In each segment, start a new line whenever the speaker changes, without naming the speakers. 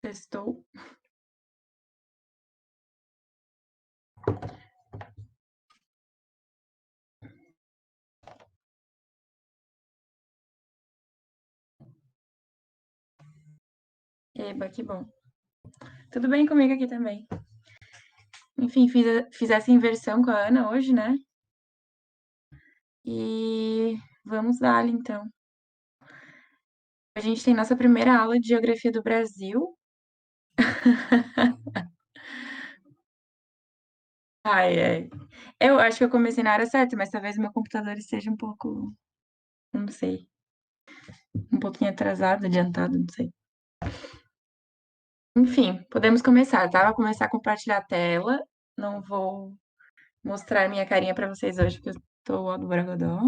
Testou. Eba, que bom. Tudo bem comigo aqui também. Enfim, fiz essa inversão com a Ana hoje, né? E vamos lá, então. A gente tem nossa primeira aula de Geografia do Brasil. Ai, ai. Eu acho que eu comecei na hora certa, mas talvez meu computador esteja um pouco, não sei, um pouquinho atrasado, adiantado, não sei. Enfim, podemos começar, tá? Vou começar a compartilhar a tela. Não vou mostrar minha carinha pra vocês hoje, porque eu tô ó do Bragodó.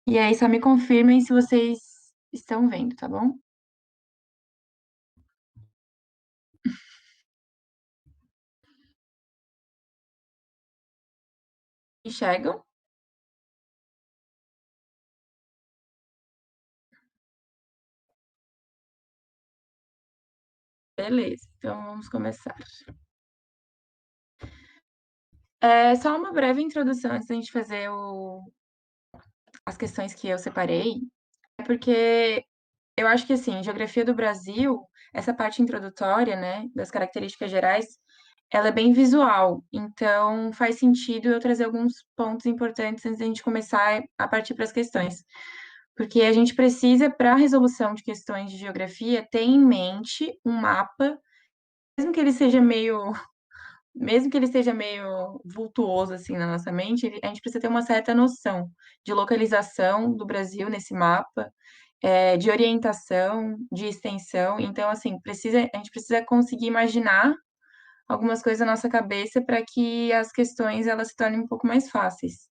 E aí, só me confirmem se vocês estão vendo, tá bom? Enxergam? Beleza, então vamos começar. É só uma breve introdução antes da gente fazer as questões que eu separei. É porque eu acho que, assim, Geografia do Brasil, essa parte introdutória, né, das características gerais, ela é bem visual. Então, faz sentido eu trazer alguns pontos importantes antes da gente começar a partir para as questões. Porque a gente precisa, para a resolução de questões de geografia, ter em mente um mapa, mesmo que ele seja meio vultuoso assim na nossa mente, a gente precisa ter uma certa noção de localização do Brasil nesse mapa, de orientação, de extensão. Então, assim, a gente precisa conseguir imaginar algumas coisas na nossa cabeça para que as questões elas se tornem um pouco mais fáceis.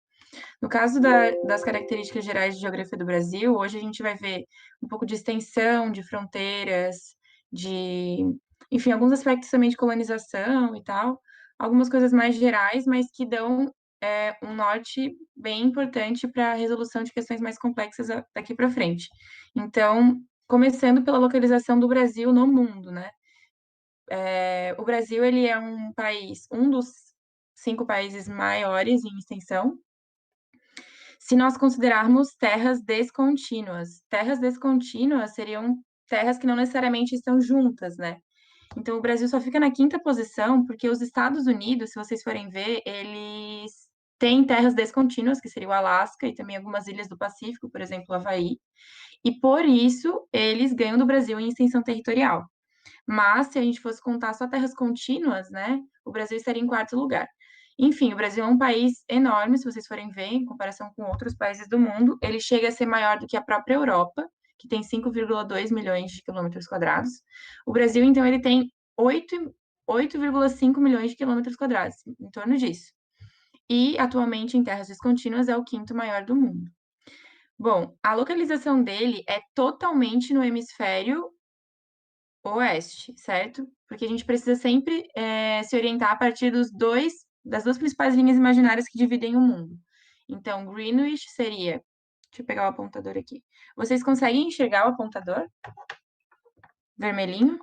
No caso das características gerais de geografia do Brasil, hoje a gente vai ver um pouco de extensão, de fronteiras, de, enfim, alguns aspectos também de colonização e tal, algumas coisas mais gerais, mas que dão um norte bem importante para a resolução de questões mais complexas daqui para frente. Então, começando pela localização do Brasil no mundo, né? O Brasil, ele é um país, um dos 5 países maiores em extensão, se nós considerarmos terras descontínuas seriam terras que não necessariamente estão juntas, né? Então, o Brasil só fica na quinta posição porque os Estados Unidos, se vocês forem ver, eles têm terras descontínuas, que seria o Alasca e também algumas ilhas do Pacífico, por exemplo, o Havaí, e por isso eles ganham do Brasil em extensão territorial. Mas se a gente fosse contar só terras contínuas, né, o Brasil estaria em quarto lugar. Enfim, o Brasil é um país enorme, se vocês forem ver, em comparação com outros países do mundo, ele chega a ser maior do que a própria Europa, que tem 5,2 milhões de quilômetros quadrados. O Brasil, então, ele tem 8,5 milhões de quilômetros quadrados, em torno disso. E, atualmente, em terras descontínuas, é o quinto maior do mundo. Bom, a localização dele é totalmente no hemisfério oeste, certo? Porque a gente precisa sempre se orientar a partir das duas principais linhas imaginárias que dividem o mundo. Então, Greenwich seria. Deixa eu pegar o apontador aqui. Vocês conseguem enxergar o apontador? Vermelhinho?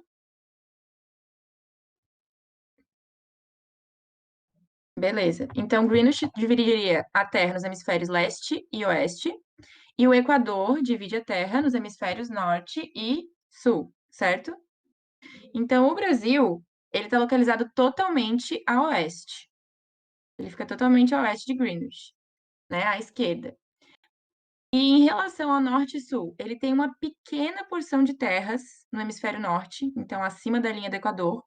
Beleza. Então, Greenwich dividiria a Terra nos hemisférios leste e oeste, e o Equador divide a Terra nos hemisférios norte e sul, certo? Então, o Brasil, ele está localizado totalmente a oeste. Ele fica totalmente a oeste de Greenwich, né, à esquerda. E em relação ao norte e sul, ele tem uma pequena porção de terras no hemisfério norte, então acima da linha do Equador.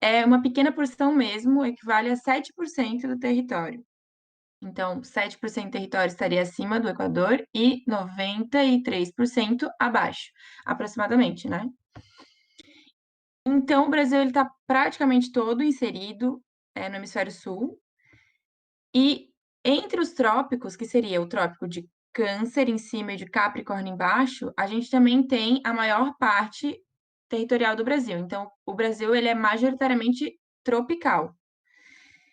É uma pequena porção mesmo, equivale a 7% do território. Então, 7% do território estaria acima do Equador e 93% abaixo, aproximadamente, né? Então, o Brasil está praticamente todo inserido no hemisfério sul. E entre os trópicos, que seria o trópico de Câncer em cima e de Capricórnio embaixo, a gente também tem a maior parte territorial do Brasil. Então, o Brasil ele é majoritariamente tropical.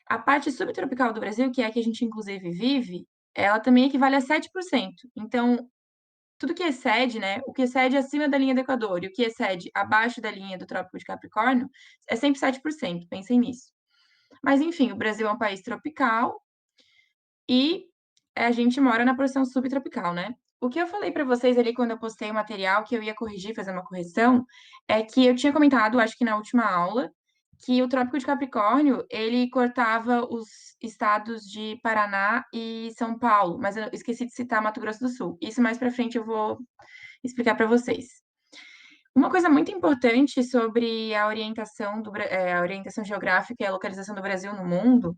A parte subtropical do Brasil, que é a que a gente inclusive vive, ela também equivale a 7%. Então, tudo que excede, né? O que excede acima da linha do Equador e o que excede abaixo da linha do Trópico de Capricórnio é sempre 7%. Pensem nisso. Mas, enfim, o Brasil é um país tropical e a gente mora na porção subtropical, né? O que eu falei para vocês ali quando eu postei o material, que eu ia corrigir, fazer uma correção, é que eu tinha comentado, acho que na última aula, que o Trópico de Capricórnio, ele cortava os estados de Paraná e São Paulo, mas eu esqueci de citar Mato Grosso do Sul. Isso mais para frente eu vou explicar para vocês. Uma coisa muito importante sobre a orientação a orientação geográfica e a localização do Brasil no mundo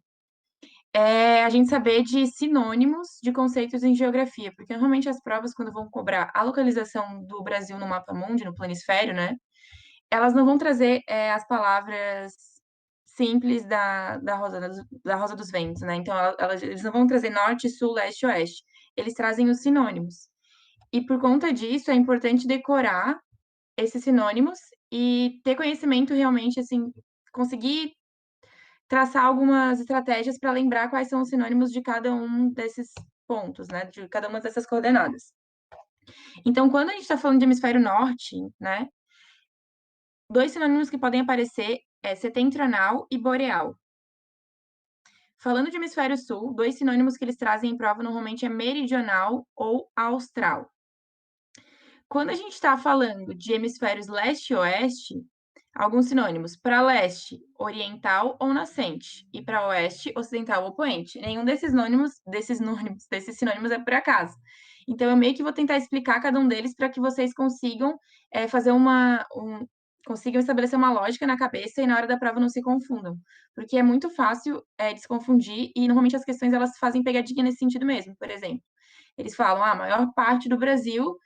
é a gente saber de sinônimos de conceitos em geografia, porque normalmente as provas, quando vão cobrar a localização do Brasil no mapa mundi, no planisfério, né, elas não vão trazer as palavras simples da Rosa dos Ventos, né? Então, eles não vão trazer norte, sul, leste, oeste. Eles trazem os sinônimos. E por conta disso, é importante decorar esses sinônimos e ter conhecimento realmente, assim, conseguir traçar algumas estratégias para lembrar quais são os sinônimos de cada um desses pontos, né? De cada uma dessas coordenadas. Então, quando a gente está falando de hemisfério norte, né? Dois sinônimos que podem aparecer é setentrional e boreal. Falando de hemisfério sul, dois sinônimos que eles trazem em prova normalmente é meridional ou austral. Quando a gente está falando de hemisférios leste e oeste, alguns sinônimos. Para leste, oriental ou nascente. E para oeste, ocidental ou poente. Nenhum desses sinônimos é por acaso. Então, eu meio que vou tentar explicar cada um deles para que vocês consigam fazer consigam estabelecer uma lógica na cabeça e na hora da prova não se confundam. Porque é muito fácil de se confundir e normalmente as questões elas fazem pegadinha nesse sentido mesmo. Por exemplo, eles falam, a maior parte do Brasil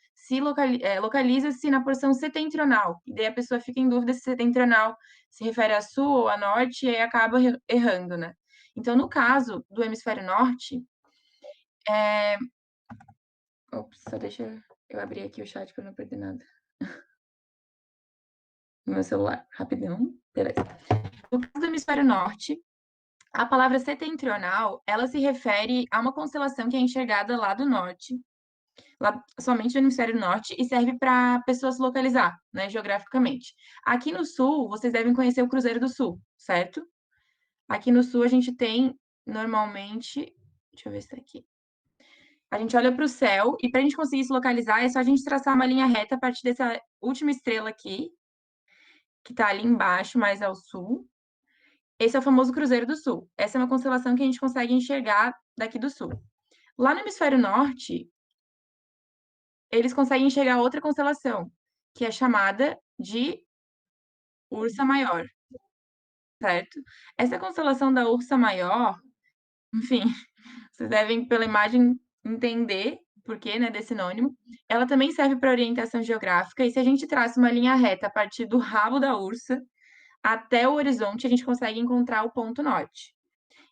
localiza-se na porção setentrional. E daí a pessoa fica em dúvida se setentrional se refere a sul ou a norte e aí acaba errando, né? Então, no caso do hemisfério norte, Ops, só deixa eu abrir aqui o chat para não perder nada. No meu celular, rapidão. Beleza. No caso do hemisfério norte, a palavra setentrional, ela se refere a uma constelação que é enxergada lá do norte, lá, somente no hemisfério norte, e serve para pessoas se localizar, né, geograficamente. Aqui no sul, vocês devem conhecer o Cruzeiro do Sul, certo? Aqui no sul a gente tem normalmente. Deixa eu ver se tá aqui. A gente olha para o céu e para a gente conseguir se localizar é só a gente traçar uma linha reta a partir dessa última estrela aqui, que está ali embaixo, mais ao sul. Esse é o famoso Cruzeiro do Sul. Essa é uma constelação que a gente consegue enxergar daqui do sul. Lá no hemisfério norte, eles conseguem enxergar outra constelação, que é chamada de Ursa Maior, certo? Essa constelação da Ursa Maior, enfim, vocês devem, pela imagem, entender o porquê, né, desse sinônimo. Ela também serve para orientação geográfica, e se a gente traça uma linha reta a partir do rabo da ursa até o horizonte, a gente consegue encontrar o ponto norte.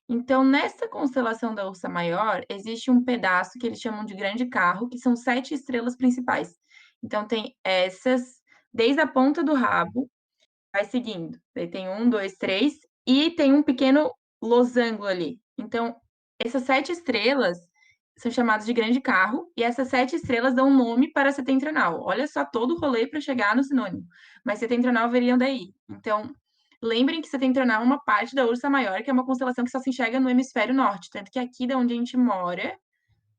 Então, nessa constelação da Ursa Maior, existe um pedaço que eles chamam de grande carro, que são 7 estrelas principais. Então, tem essas, desde a ponta do rabo, vai seguindo. Daí tem um, dois, três, e tem um pequeno losango ali. Então, essas 7 estrelas são chamadas de grande carro, e essas 7 estrelas dão nome para setentrional. Olha só todo o rolê para chegar no sinônimo. Mas setentrional veriam daí. Então, lembrem que setentrional é uma parte da Ursa Maior, que é uma constelação que só se enxerga no hemisfério norte. Tanto que aqui da onde a gente mora,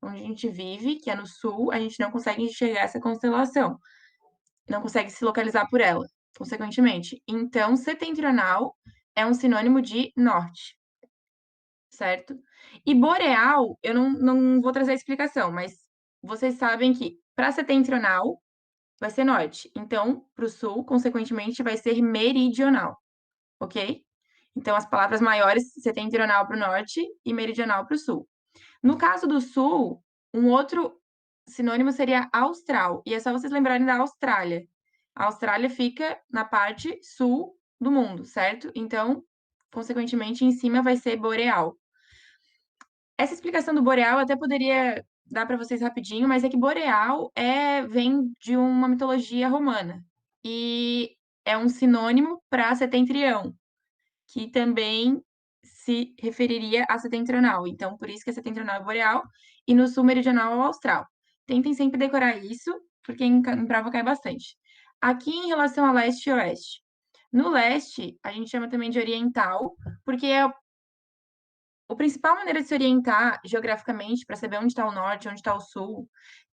onde a gente vive, que é no sul, a gente não consegue enxergar essa constelação. Não consegue se localizar por ela, consequentemente. Então, setentrional é um sinônimo de norte, certo? E boreal, eu não vou trazer a explicação, mas vocês sabem que para setentrional vai ser norte. Então, para o sul, consequentemente, vai ser meridional, ok? Então, as palavras maiores, setentrional para o norte e meridional para o sul. No caso do sul, um outro sinônimo seria austral, e é só vocês lembrarem da Austrália. A Austrália fica na parte sul do mundo, certo? Então, consequentemente, em cima vai ser boreal. Essa explicação do boreal eu até poderia dar para vocês rapidinho, mas é que boreal vem de uma mitologia romana e é um sinônimo para setentrião, que também se referiria a setentrional. Então, por isso que é setentrional e boreal, e no sul meridional ao austral. Tentem sempre decorar isso, porque em prova cai bastante. Aqui, em relação a leste e oeste. No leste, a gente chama também de oriental, porque é a principal maneira de se orientar geograficamente para saber onde está o norte, onde está o sul,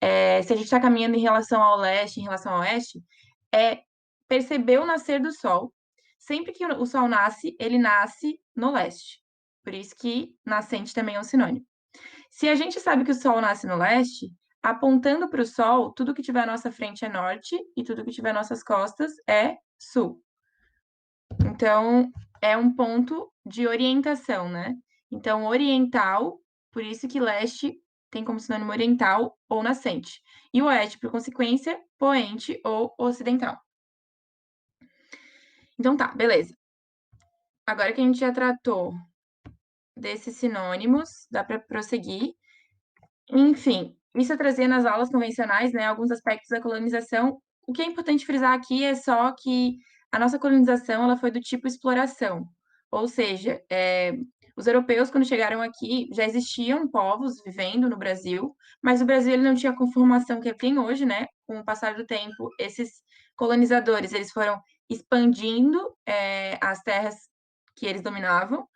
se a gente está caminhando em relação ao leste, em relação ao oeste, é perceber o nascer do sol. Sempre que o sol nasce, ele nasce no leste. Por isso que nascente também é um sinônimo. Se a gente sabe que o sol nasce no leste, apontando para o sol, tudo que tiver à nossa frente é norte e tudo que tiver às nossas costas é sul. Então, é um ponto de orientação, né? Então, oriental, por isso que leste tem como sinônimo oriental ou nascente. E o oeste, por consequência, poente ou ocidental. Então tá, beleza. Agora que a gente já tratou desses sinônimos, dá para prosseguir. Enfim, isso é trazer nas aulas convencionais, né, alguns aspectos da colonização. O que é importante frisar aqui é só que a nossa colonização ela foi do tipo exploração, ou seja, os europeus quando chegaram aqui já existiam povos vivendo no Brasil, mas o Brasil ele não tinha a conformação que ele tem hoje, né? Com o passar do tempo, esses colonizadores eles foram expandindo as terras que eles dominavam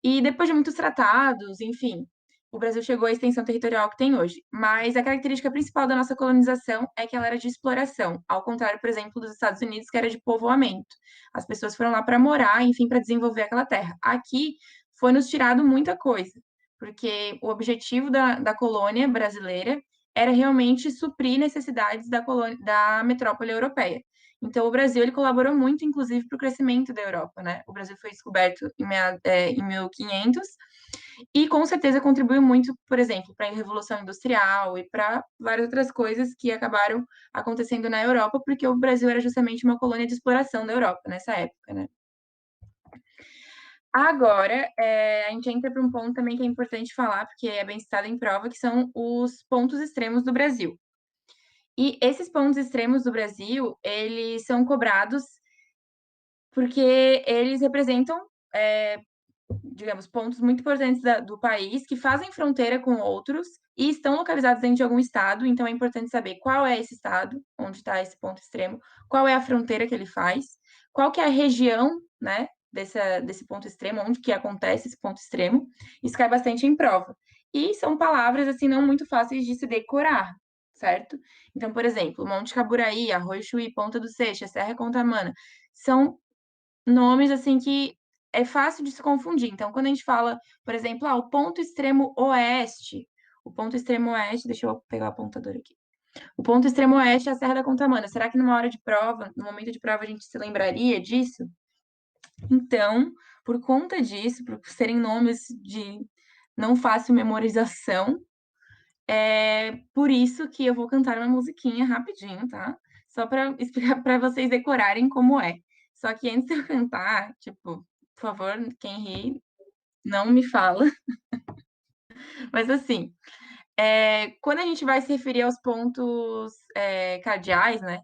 e depois de muitos tratados, enfim, o Brasil chegou à extensão territorial que tem hoje. Mas a característica principal da nossa colonização é que ela era de exploração, ao contrário, por exemplo, dos Estados Unidos, que era de povoamento. As pessoas foram lá para morar, enfim, para desenvolver aquela terra. Aqui foi nos tirado muita coisa, porque o objetivo da colônia brasileira era realmente suprir necessidades da metrópole europeia. Então, o Brasil ele colaborou muito, inclusive, para o crescimento da Europa, né? O Brasil foi descoberto em 1500 e, com certeza, contribuiu muito, por exemplo, para a Revolução Industrial e para várias outras coisas que acabaram acontecendo na Europa, porque o Brasil era justamente uma colônia de exploração da Europa nessa época, né? Agora, a gente entra para um ponto também que é importante falar, porque é bem citado em prova, que são os pontos extremos do Brasil. E esses pontos extremos do Brasil, eles são cobrados porque eles representam, digamos, pontos muito importantes do país que fazem fronteira com outros e estão localizados dentro de algum estado. Então, é importante saber qual é esse estado, onde está esse ponto extremo, qual é a fronteira que ele faz, qual que é a região, né, desse ponto extremo, onde que acontece esse ponto extremo. Isso cai bastante em prova. E são palavras, assim, não muito fáceis de se decorar, certo? Então, por exemplo, Monte Caburaí, Arroio Chuí, Ponta do Seixas, Serra Contamana, são nomes assim que é fácil de se confundir. Então, quando a gente fala, por exemplo, o ponto extremo oeste, o ponto extremo oeste, deixa eu pegar o apontador aqui. O ponto extremo oeste é a Serra da Contamana. Será que numa hora de prova, no momento de prova, a gente se lembraria disso? Então, por conta disso, por serem nomes de não fácil memorização, é por isso que eu vou cantar uma musiquinha rapidinho, tá? Só para explicar para vocês decorarem como é. Só que antes de eu cantar, tipo, por favor, quem ri, não me fala. Mas assim, quando a gente vai se referir aos pontos cardeais, né?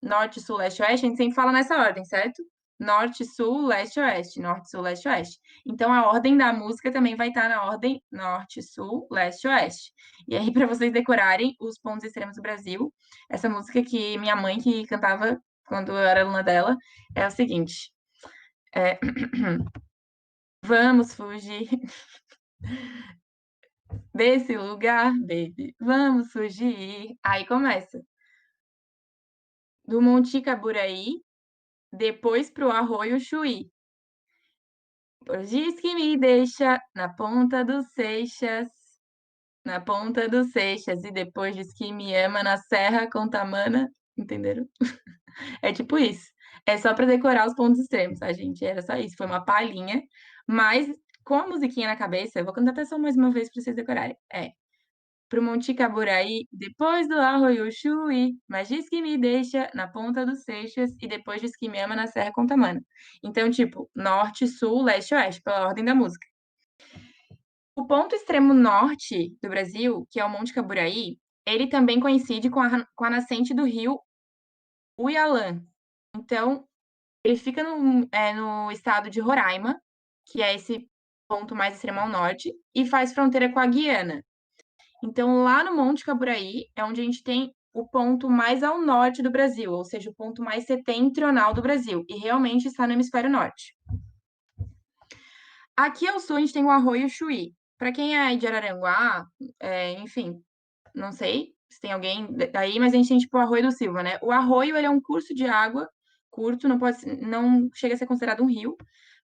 Norte, sul, leste, oeste, a gente sempre fala nessa ordem, certo? Norte, sul, leste, oeste. Norte, sul, leste, oeste. Então a ordem da música também vai estar na ordem norte, sul, leste, oeste. E aí, para vocês decorarem os pontos extremos do Brasil, essa música que minha mãe que cantava quando eu era aluna dela é o seguinte: é, vamos fugir desse lugar, baby. Vamos fugir. Aí começa. Do Monte Caburaí, depois pro Arroio Chuí. Pois diz que me deixa na ponta dos Seixas, na ponta dos Seixas, e depois diz que me ama na Serra Contamana, entenderam? É tipo isso. É só para decorar os pontos extremos, tá, gente? Era só isso. Foi uma palhinha, mas com a musiquinha na cabeça, eu vou cantar até só mais uma vez para vocês decorarem. Pro Monte Caburaí, depois do Arroio Chuí, mas diz que me deixa na ponta dos Seixas e depois diz que me ama na Serra Contamana. Então, tipo, norte, sul, leste, oeste, pela ordem da música. O ponto extremo norte do Brasil, que é o Monte Caburaí, ele também coincide com a nascente do rio Uialã. Então, ele fica no estado de Roraima, que é esse ponto mais extremo ao norte, e faz fronteira com a Guiana. Então, lá no Monte Caburaí é onde a gente tem o ponto mais ao norte do Brasil, ou seja, o ponto mais setentrional do Brasil, e realmente está no hemisfério norte. Aqui ao sul a gente tem o Arroio Chuí. Para quem é de Araranguá, enfim, não sei se tem alguém daí, mas a gente tem tipo o Arroio do Silva, né? O arroio ele é um curso de água curto, não chega a ser considerado um rio,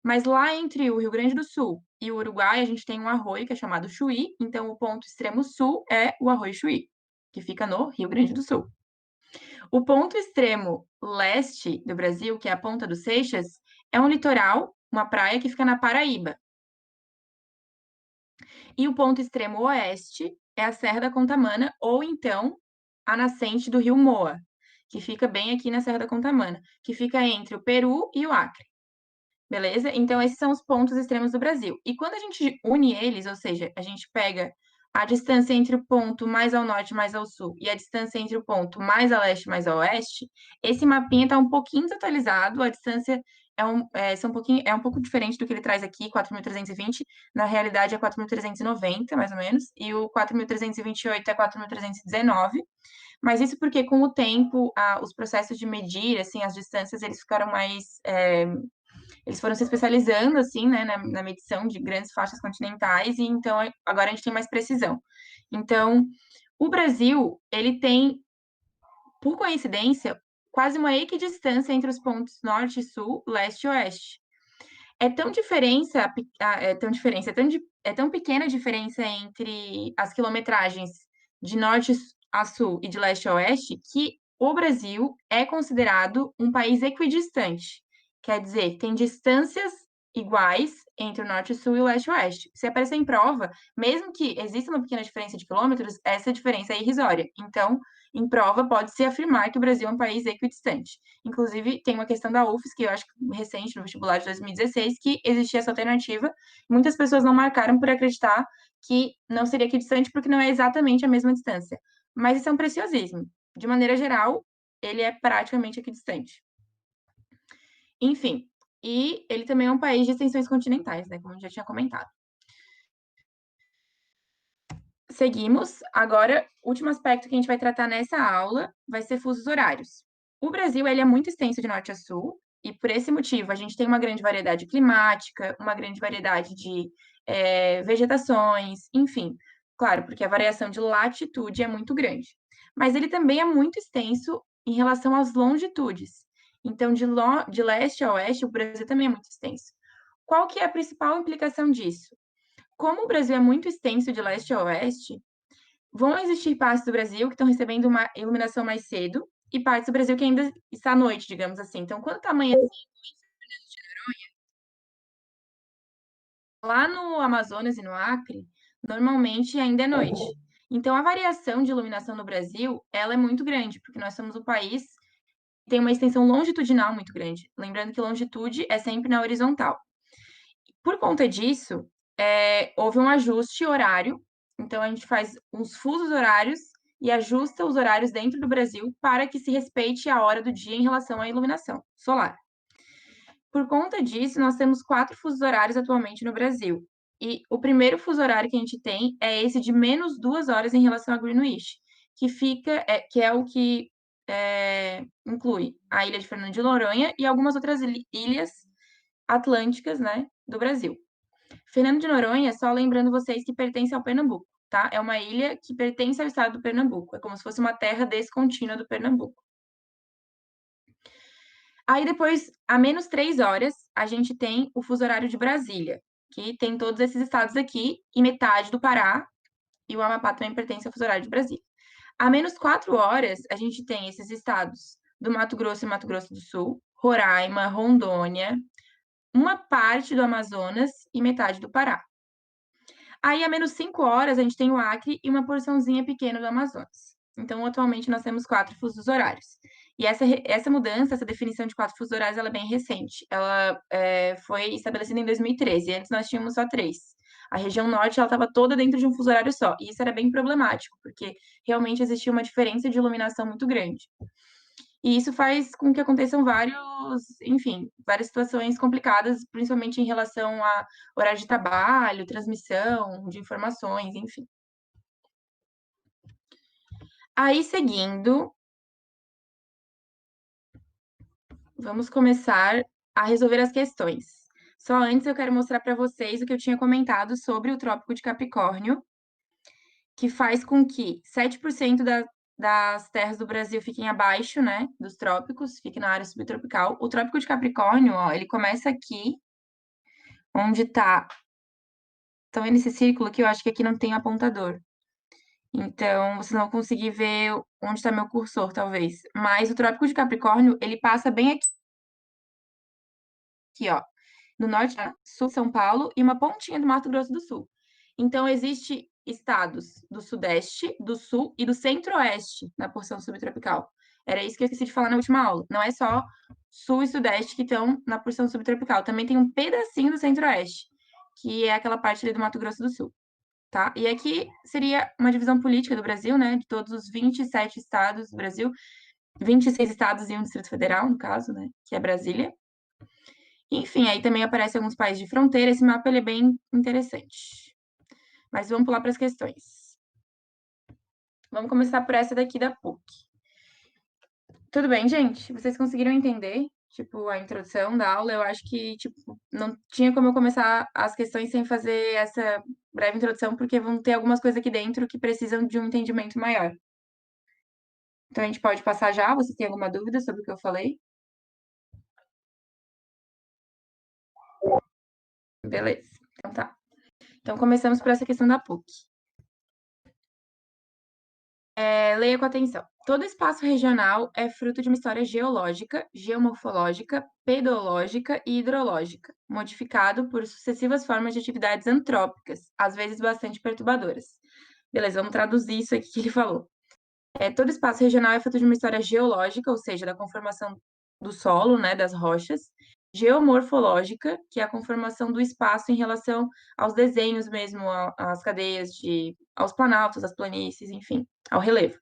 mas lá entre o Rio Grande do Sul e o Uruguai a gente tem um arroio que é chamado Chuí, então o ponto extremo sul é o Arroio Chuí, que fica no Rio Grande do Sul. O ponto extremo leste do Brasil, que é a Ponta dos Seixas, é um litoral, uma praia que fica na Paraíba. E o ponto extremo oeste é a Serra da Contamana, ou então a nascente do rio Moa, que fica bem aqui na Serra da Contamana, que fica entre o Peru e o Acre. Beleza? Então, esses são os pontos extremos do Brasil. E quando a gente une eles, ou seja, a gente pega a distância entre o ponto mais ao norte, mais ao sul, e a distância entre o ponto mais a leste, mais a oeste, esse mapinha está um pouquinho desatualizado, a distância é um pouco diferente do que ele traz aqui, 4.320. Na realidade é 4.390, mais ou menos, e o 4.328 é 4.319. Mas isso porque, com o tempo, os processos de medir, assim, as distâncias, eles ficaram eles foram se especializando, assim, né, na medição de grandes faixas continentais, e então agora a gente tem mais precisão. Então, o Brasil, ele tem, por coincidência, quase uma equidistância entre os pontos norte e sul, leste e oeste. É tão pequena a diferença entre as quilometragens de norte a sul e de leste a oeste que o Brasil é considerado um país equidistante. Quer dizer, tem distâncias iguais entre o norte e sul e o leste e oeste. Se aparecer em prova, mesmo que exista uma pequena diferença de quilômetros, essa diferença é irrisória. Então, em prova, pode-se afirmar que o Brasil é um país equidistante. Inclusive, tem uma questão da UFES, que eu acho que recente, no vestibular de 2016, que existia essa alternativa. Muitas pessoas não marcaram por acreditar que não seria equidistante, porque não é exatamente a mesma distância. Mas isso é um preciosismo. De maneira geral, ele é praticamente equidistante. Enfim, e ele também é um país de extensões continentais, né? Como eu já tinha comentado. Seguimos. Agora, o último aspecto que a gente vai tratar nessa aula vai ser fusos horários. O Brasil, ele é muito extenso de norte a sul, e por esse motivo a gente tem uma grande variedade climática, uma grande variedade de vegetações, enfim. Claro, porque a variação de latitude é muito grande. Mas ele também é muito extenso em relação às longitudes. Então, de leste a oeste, o Brasil também é muito extenso. Qual que é a principal implicação disso? Como o Brasil é muito extenso de leste a oeste, vão existir partes do Brasil que estão recebendo uma iluminação mais cedo e partes do Brasil que ainda está à noite, digamos assim. Então, quando está amanhecendo lá no Amazonas e no Acre, normalmente ainda é noite. Então, a variação de iluminação no Brasil, ela é muito grande, porque nós somos um país que tem uma extensão longitudinal muito grande. Lembrando que longitude é sempre na horizontal. Por conta disso, houve um ajuste horário. Então, a gente faz uns fusos horários e ajusta os horários dentro do Brasil para que se respeite a hora do dia em relação à iluminação solar. Por conta disso, nós temos 4 fusos horários atualmente no Brasil. E o primeiro fuso horário que a gente tem é esse de menos 2 horas em relação a Greenwich, que é o que inclui a ilha de Fernando de Noronha e algumas outras ilhas atlânticas, né, do Brasil. Fernando de Noronha, só lembrando vocês que pertence ao Pernambuco, tá? É uma ilha que pertence ao estado do Pernambuco. É como se fosse uma terra descontínua do Pernambuco. Aí depois, a menos 3 horas, a gente tem o fuso horário de Brasília, que tem todos esses estados aqui e metade do Pará, e o Amapá também pertence ao fuso horário de Brasília. A menos 4 horas, a gente tem esses estados do Mato Grosso e Mato Grosso do Sul, Roraima, Rondônia, uma parte do Amazonas e metade do Pará. Aí, a menos 5 horas, a gente tem o Acre e uma porçãozinha pequena do Amazonas. Então, atualmente, nós temos 4 fusos horários. E essa mudança, essa definição de 4 fusos horários, ela é bem recente. Ela foi estabelecida em 2013. Antes, nós tínhamos só 3. A região norte, ela estava toda dentro de um fuso horário só. E isso era bem problemático, porque realmente existia uma diferença de iluminação muito grande. E isso faz com que aconteçam enfim, várias situações complicadas, principalmente em relação a horário de trabalho, transmissão de informações, enfim. Aí, seguindo, vamos começar a resolver as questões. Só antes eu quero mostrar para vocês o que eu tinha comentado sobre o Trópico de Capricórnio, que faz com que 7% das terras do Brasil fiquem abaixo, né, dos trópicos, fiquem na área subtropical. O Trópico de Capricórnio, ó, ele começa aqui, onde tá. Estão vendo esse círculo aqui? Eu acho que aqui não tem apontador. Então, vocês não vão conseguir ver onde está meu cursor, talvez. Mas o Trópico de Capricórnio, ele passa bem aqui, ó, no norte, sul de São Paulo e uma pontinha do Mato Grosso do Sul. Então, existe estados do Sudeste, do Sul e do Centro-Oeste na porção subtropical. Era isso que eu esqueci de falar na última aula. Não é só Sul e Sudeste que estão na porção subtropical. Também tem um pedacinho do Centro-Oeste, que é aquela parte ali do Mato Grosso do Sul. Tá? E aqui seria uma divisão política do Brasil, né? De todos os 27 estados do Brasil, 26 estados e um Distrito Federal, no caso, né? Que é Brasília. Enfim, aí também aparecem alguns países de fronteira. Esse mapa ele é bem interessante. Mas vamos pular para as questões. Vamos começar por essa daqui da PUC. Tudo bem, gente? Vocês conseguiram entender, tipo, a introdução da aula? Eu acho que, tipo, não tinha como eu começar as questões sem fazer essa breve introdução, porque vão ter algumas coisas aqui dentro que precisam de um entendimento maior. Então, a gente pode passar já. Você tem alguma dúvida sobre o que eu falei? Beleza. Então, tá. Então, começamos por essa questão da PUC. Leia com atenção. Todo espaço regional é fruto de uma história geológica, geomorfológica, pedológica e hidrológica, modificado por sucessivas formas de atividades antrópicas, às vezes bastante perturbadoras. Beleza, vamos traduzir isso aqui que ele falou. Todo espaço regional é fruto de uma história geológica, ou seja, da conformação do solo, né, das rochas, geomorfológica, que é a conformação do espaço em relação aos desenhos mesmo, às cadeias aos planaltos, às planícies, enfim, ao relevo.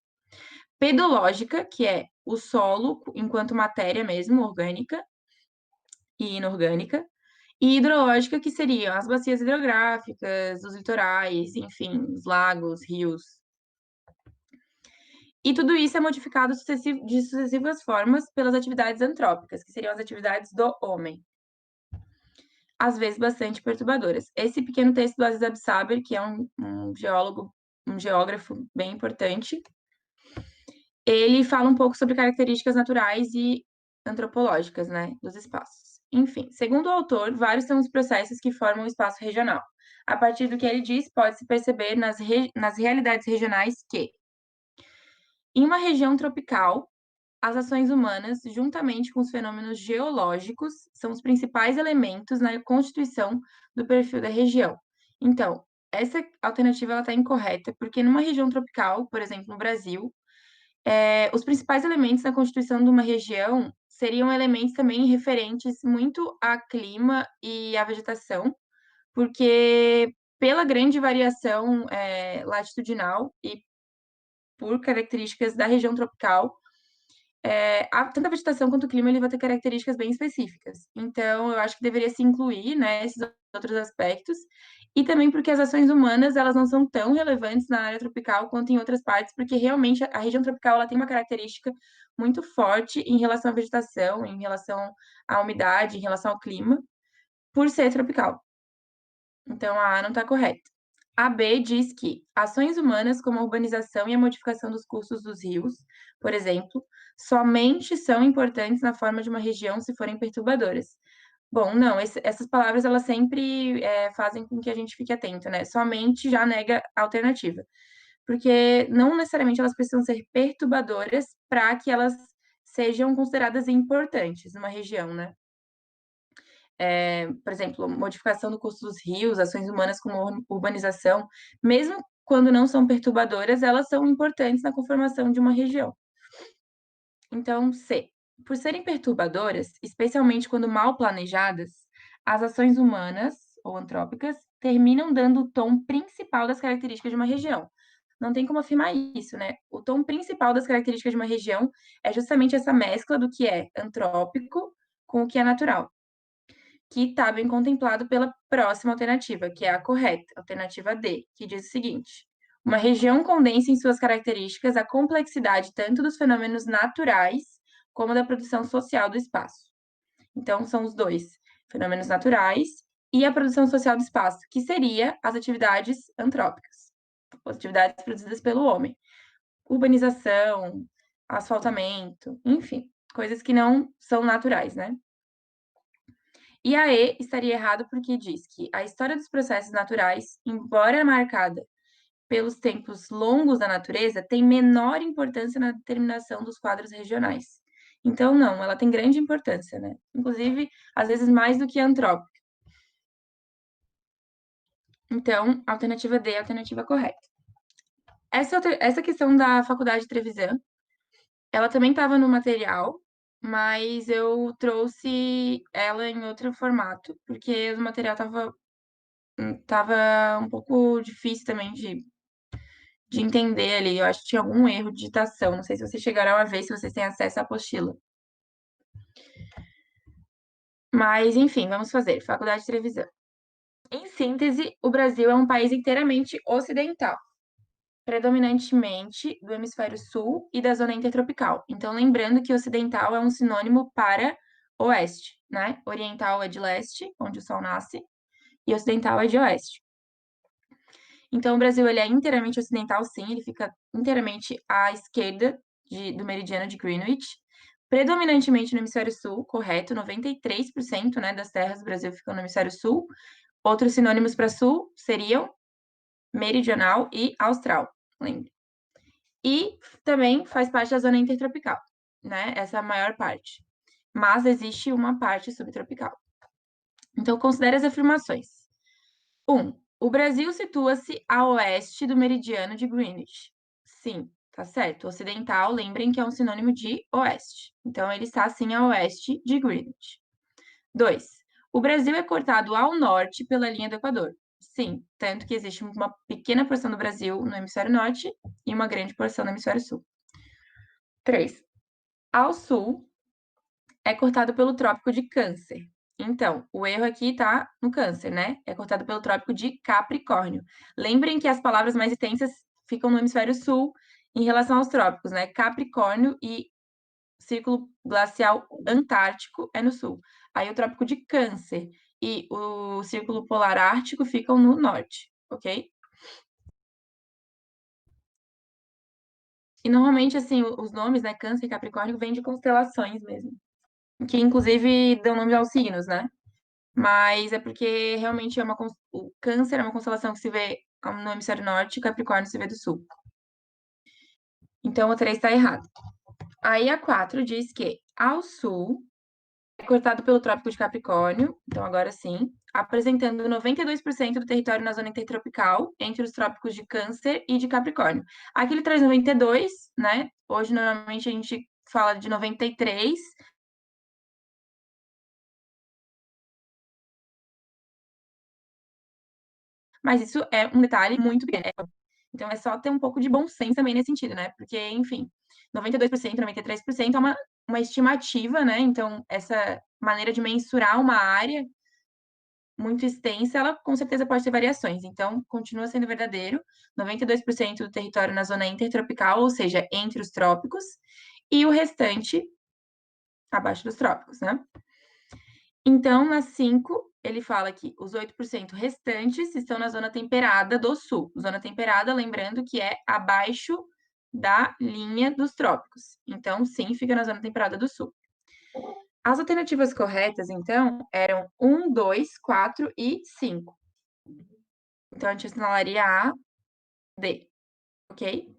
Pedológica, que é o solo enquanto matéria mesmo, orgânica e inorgânica, e hidrológica, que seriam as bacias hidrográficas, os litorais, enfim, os lagos, rios. E tudo isso é modificado de sucessivas formas pelas atividades antrópicas, que seriam as atividades do homem, às vezes bastante perturbadoras. Esse pequeno texto do Aziz Absaber, que é um geólogo, um geógrafo bem importante, ele fala um pouco sobre características naturais e antropológicas, né, dos espaços. Enfim, segundo o autor, vários são os processos que formam o espaço regional. A partir do que ele diz, pode-se perceber nas realidades regionais que, em uma região tropical, as ações humanas, juntamente com os fenômenos geológicos, são os principais elementos na constituição do perfil da região. Então, essa alternativa está incorreta, porque numa região tropical, por exemplo, no Brasil, os principais elementos na constituição de uma região seriam elementos também referentes muito a clima e à vegetação, porque pela grande variação latitudinal e por características da região tropical, tanto a vegetação quanto o clima ele vai ter características bem específicas. Então, eu acho que deveria se incluir, né, esses outros aspectos, e também porque as ações humanas elas não são tão relevantes na área tropical quanto em outras partes, porque realmente a região tropical ela tem uma característica muito forte em relação à vegetação, em relação à umidade, em relação ao clima, por ser tropical. Então, a A não está correta. A B diz que ações humanas, como a urbanização e a modificação dos cursos dos rios, por exemplo, somente são importantes na forma de uma região se forem perturbadoras. Bom, não, essas palavras elas sempre fazem com que a gente fique atento, né? Somente já nega a alternativa. Porque não necessariamente elas precisam ser perturbadoras para que elas sejam consideradas importantes numa região, né? Por exemplo, modificação do curso dos rios, ações humanas como urbanização, mesmo quando não são perturbadoras, elas são importantes na conformação de uma região. Então, C. Por serem perturbadoras, especialmente quando mal planejadas, as ações humanas ou antrópicas terminam dando o tom principal das características de uma região. Não tem como afirmar isso, né? O tom principal das características de uma região é justamente essa mescla do que é antrópico com o que é natural, que está bem contemplado pela próxima alternativa, que é a correta, alternativa D, que diz o seguinte: Uma região condensa em suas características a complexidade tanto dos fenômenos naturais como da produção social do espaço. Então, são os dois, fenômenos naturais e a produção social do espaço, que seria as atividades antrópicas, atividades produzidas pelo homem. Urbanização, asfaltamento, enfim, coisas que não são naturais, né? E a E estaria errado porque diz que a história dos processos naturais, embora marcada pelos tempos longos da natureza, tem menor importância na determinação dos quadros regionais. Então, não, ela tem grande importância, né? Inclusive, às vezes mais do que a antrópica. Então, alternativa D é a alternativa correta. Essa questão da Faculdade de Trevisan, ela também estava no material, mas eu trouxe ela em outro formato, porque o material tava um pouco difícil também de entender ali. Eu acho que tinha algum erro de digitação. Não sei se vocês chegaram a ver, se vocês têm acesso à apostila. Mas, enfim, vamos fazer. Faculdade de Trevisan. Em síntese, o Brasil é um país inteiramente ocidental, predominantemente do hemisfério sul e da zona intertropical. Então, lembrando que ocidental é um sinônimo para oeste, né? Oriental é de leste, onde o sol nasce, e ocidental é de oeste. Então, o Brasil ele é inteiramente ocidental, sim, ele fica inteiramente à esquerda do meridiano de Greenwich, predominantemente no hemisfério sul, correto, 93%, né, das terras do Brasil ficam no hemisfério sul. Outros sinônimos para sul seriam meridional e austral, lembre. E também faz parte da zona intertropical, né, essa é a maior parte. Mas existe uma parte subtropical. Então, considere as afirmações. 1. O Brasil situa-se a oeste do meridiano de Greenwich. Sim, tá certo. Ocidental, lembrem que é um sinônimo de oeste. Então, ele está, sim, a oeste de Greenwich. 2. O Brasil é cortado ao norte pela linha do Equador. Sim, tanto que existe uma pequena porção do Brasil no hemisfério norte e uma grande porção no hemisfério sul. 3. Ao sul, é cortado pelo Trópico de Câncer. Então, o erro aqui tá no Câncer, né? É cortado pelo Trópico de Capricórnio. Lembrem que as palavras mais extensas ficam no hemisfério sul em relação aos trópicos, né? Capricórnio e Círculo Glacial Antártico é no sul. Aí o Trópico de Câncer e o Círculo Polar Ártico ficam no norte, ok? E normalmente, assim, os nomes, né? Câncer e Capricórnio vêm de constelações mesmo, que inclusive dão nome aos signos, né? Mas é porque realmente o Câncer é uma constelação que se vê no hemisfério norte e Capricórnio se vê do sul. Então o 3 está errado. Aí a 4 diz que ao sul é cortado pelo Trópico de Capricórnio, então agora sim, apresentando 92% do território na zona intertropical, entre os trópicos de Câncer e de Capricórnio. Aqui ele traz 92, né? Hoje normalmente a gente fala de 93. Mas isso é um detalhe muito pequeno. Então é só ter um pouco de bom senso também nesse sentido, né? Porque, enfim, 92%, 93% é uma estimativa, né? Então, essa maneira de mensurar uma área muito extensa, ela com certeza pode ter variações. Então, continua sendo verdadeiro, 92% do território na zona intertropical, ou seja, entre os trópicos, e o restante abaixo dos trópicos, né? Então, na 5, ele fala que os 8% restantes estão na zona temperada do sul. Zona temperada, lembrando que é abaixo da linha dos trópicos. Então, sim, fica na zona temperada do sul. As alternativas corretas, então, eram 1, 2, 4 e 5. Então, a gente assinalaria A, D, ok?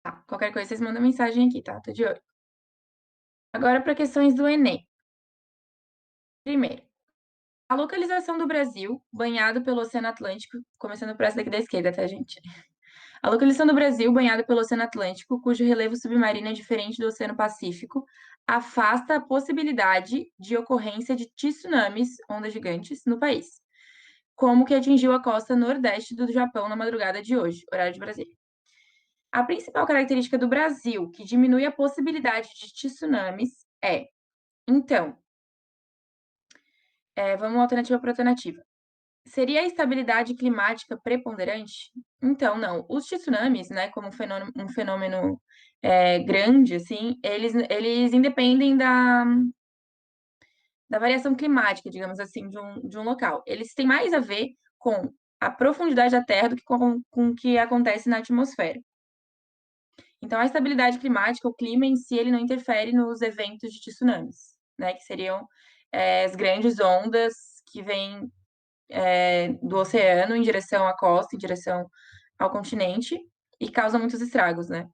Tá. Qualquer coisa, vocês mandam mensagem aqui, tá? Tô de olho. Agora, para questões do Enem. Primeiro, a localização do Brasil, banhado pelo Oceano Atlântico, começando por essa daqui da esquerda, tá, gente? A localização do Brasil, banhado pelo Oceano Atlântico, cujo relevo submarino é diferente do Oceano Pacífico, afasta a possibilidade de ocorrência de tsunamis, ondas gigantes, no país, como que atingiu a costa nordeste do Japão na madrugada de hoje, horário de Brasília. A principal característica do Brasil que diminui a possibilidade de tsunamis é, então, Vamos alternativa por alternativa. Seria a estabilidade climática preponderante? Então, não. Os tsunamis, né, como um fenômeno grande, assim, eles independem da variação climática, digamos assim, de um local. Eles têm mais a ver com a profundidade da Terra do que com o que acontece na atmosfera. Então, a estabilidade climática, o clima em si, ele não interfere nos eventos de tsunamis, né, que seriam as grandes ondas que vêm do oceano em direção à costa, em direção ao continente, e causam muitos estragos, né?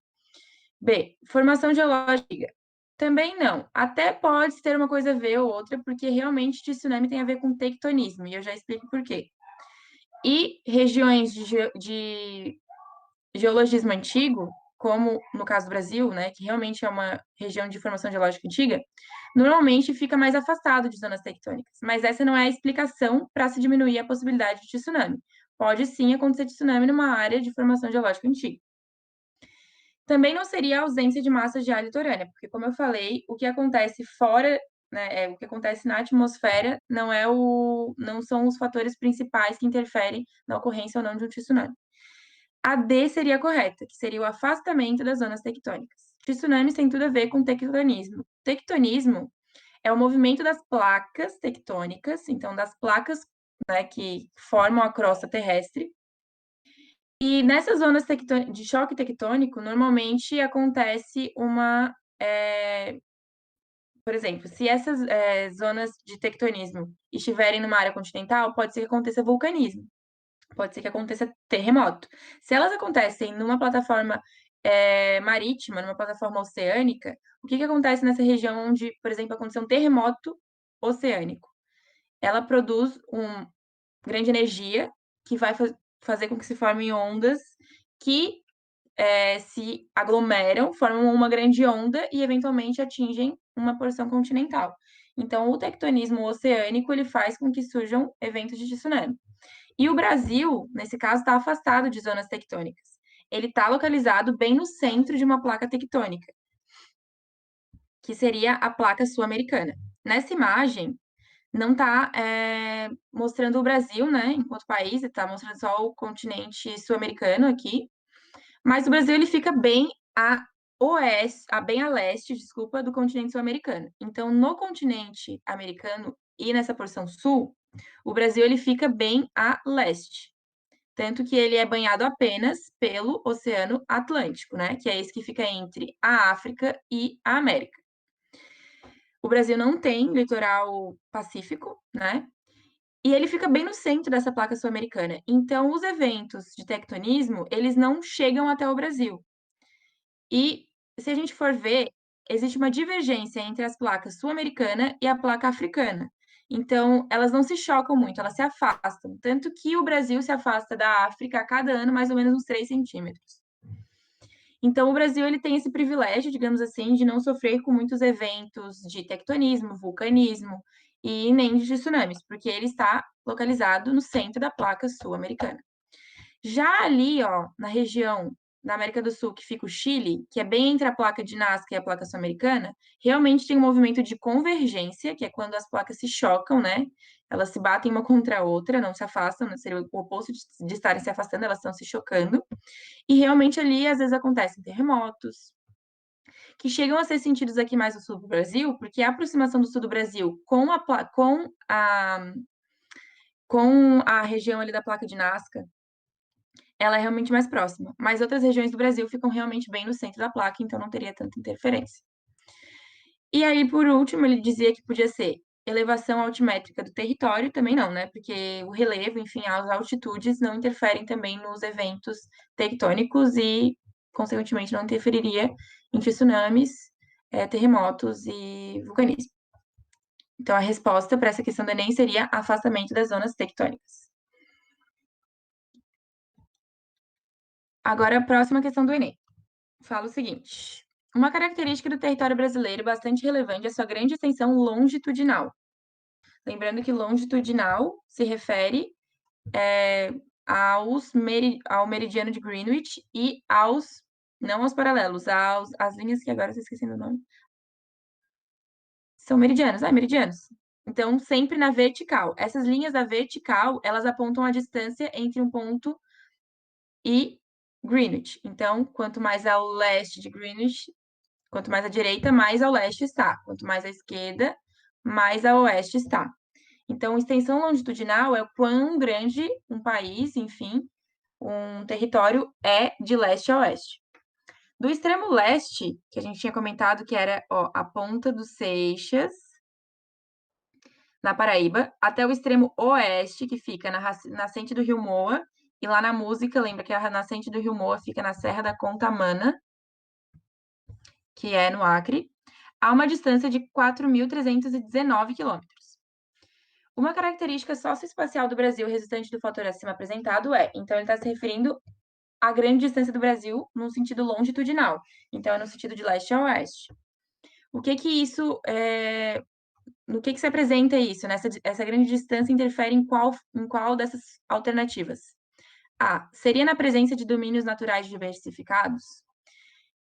B, formação geológica. Também não. Até pode ter uma coisa a ver ou outra, porque realmente tsunami tem a ver com tectonismo, e eu já explico por quê. E regiões de geologismo antigo, como no caso do Brasil, né, que realmente é uma região de formação geológica antiga, normalmente fica mais afastado de zonas tectônicas. Mas essa não é a explicação para se diminuir a possibilidade de tsunami. Pode sim acontecer tsunami numa área de formação geológica antiga. Também não seria a ausência de massa de ar litorânea, porque, como eu falei, o que acontece fora, né, o que acontece na atmosfera não são os fatores principais que interferem na ocorrência ou não de um tsunami. A D seria a correta, que seria o afastamento das zonas tectônicas. Tsunamis tem tudo a ver com tectonismo. Tectonismo é o movimento das placas tectônicas, então das placas, né, que formam a crosta terrestre. E nessas zonas de choque tectônico, normalmente acontece por exemplo, se essas zonas de tectonismo estiverem numa área continental, pode ser que aconteça vulcanismo. Pode ser que aconteça terremoto. Se elas acontecem numa plataforma marítima, numa plataforma oceânica, o que acontece nessa região onde, por exemplo, aconteceu um terremoto oceânico? Ela produz uma grande energia que vai fazer com que se formem ondas que se aglomeram, formam uma grande onda e eventualmente atingem uma porção continental. Então, o tectonismo oceânico ele faz com que surjam eventos de tsunami. E o Brasil, nesse caso, está afastado de zonas tectônicas. Ele está localizado bem no centro de uma placa tectônica, que seria a placa sul-americana. Nessa imagem, não está mostrando o Brasil, né, enquanto país, está mostrando só o continente sul-americano aqui. Mas o Brasil ele fica bem bem a leste, desculpa, do continente sul-americano. Então, no continente americano e nessa porção sul, o Brasil ele fica bem a leste. Tanto que ele é banhado apenas pelo Oceano Atlântico, né? Que é esse que fica entre a África e a América. O Brasil não tem litoral pacífico, né? E ele fica bem no centro dessa placa sul-americana. Então, os eventos de tectonismo, eles não chegam até o Brasil. E se a gente for ver, existe uma divergência entre as placas sul-americana e a placa africana. Então, elas não se chocam muito, elas se afastam. Tanto que o Brasil se afasta da África a cada ano mais ou menos uns 3 centímetros. Então, o Brasil ele tem esse privilégio, digamos assim, de não sofrer com muitos eventos de tectonismo, vulcanismo e nem de tsunamis, porque ele está localizado no centro da placa sul-americana. Já ali, ó, na região da América do Sul, que fica o Chile, que é bem entre a placa de Nazca e a placa sul-americana, realmente tem um movimento de convergência, que é quando as placas se chocam, né? Elas se batem uma contra a outra, não se afastam, seria o oposto de estarem se afastando, elas estão se chocando. E realmente ali, às vezes, acontecem terremotos, que chegam a ser sentidos aqui mais no sul do Brasil, porque a aproximação do sul do Brasil com a região ali da placa de Nazca, ela é realmente mais próxima. Mas outras regiões do Brasil ficam realmente bem no centro da placa, então não teria tanta interferência. E aí, por último, ele dizia que podia ser elevação altimétrica do território, também não, né? Porque o relevo, enfim, as altitudes não interferem também nos eventos tectônicos e, consequentemente, não interferiria em tsunamis, terremotos e vulcanismo. Então, a resposta para essa questão do Enem seria afastamento das zonas tectônicas. Agora, a próxima questão do Enem. Fala o seguinte: uma característica do território brasileiro bastante relevante é sua grande extensão longitudinal. Lembrando que longitudinal se refere ao meridiano de Greenwich e não aos paralelos, às linhas que agora eu estou esquecendo o nome. São meridianos, meridianos. Então, sempre na vertical. Essas linhas da vertical, elas apontam a distância entre um ponto e Greenwich. Então, quanto mais ao leste de Greenwich, quanto mais à direita, mais ao leste está. Quanto mais à esquerda, mais a oeste está. Então, extensão longitudinal é o quão grande um país, enfim, um território é de leste a oeste. Do extremo leste, que a gente tinha comentado que era ó, a ponta do Seixas, na Paraíba, até o extremo oeste, que fica na nascente do Rio Moa, e lá na música, lembra que a nascente do Rio Moa fica na Serra da Contamana, que é no Acre, a uma distância de 4.319 quilômetros. Uma característica socioespacial do Brasil resultante do fator acima apresentado é, então ele está se referindo à grande distância do Brasil no sentido longitudinal, então é no sentido de leste a oeste. O que que isso no que se apresenta isso? Essa grande distância interfere em qual dessas alternativas? A. Seria na presença de domínios naturais diversificados?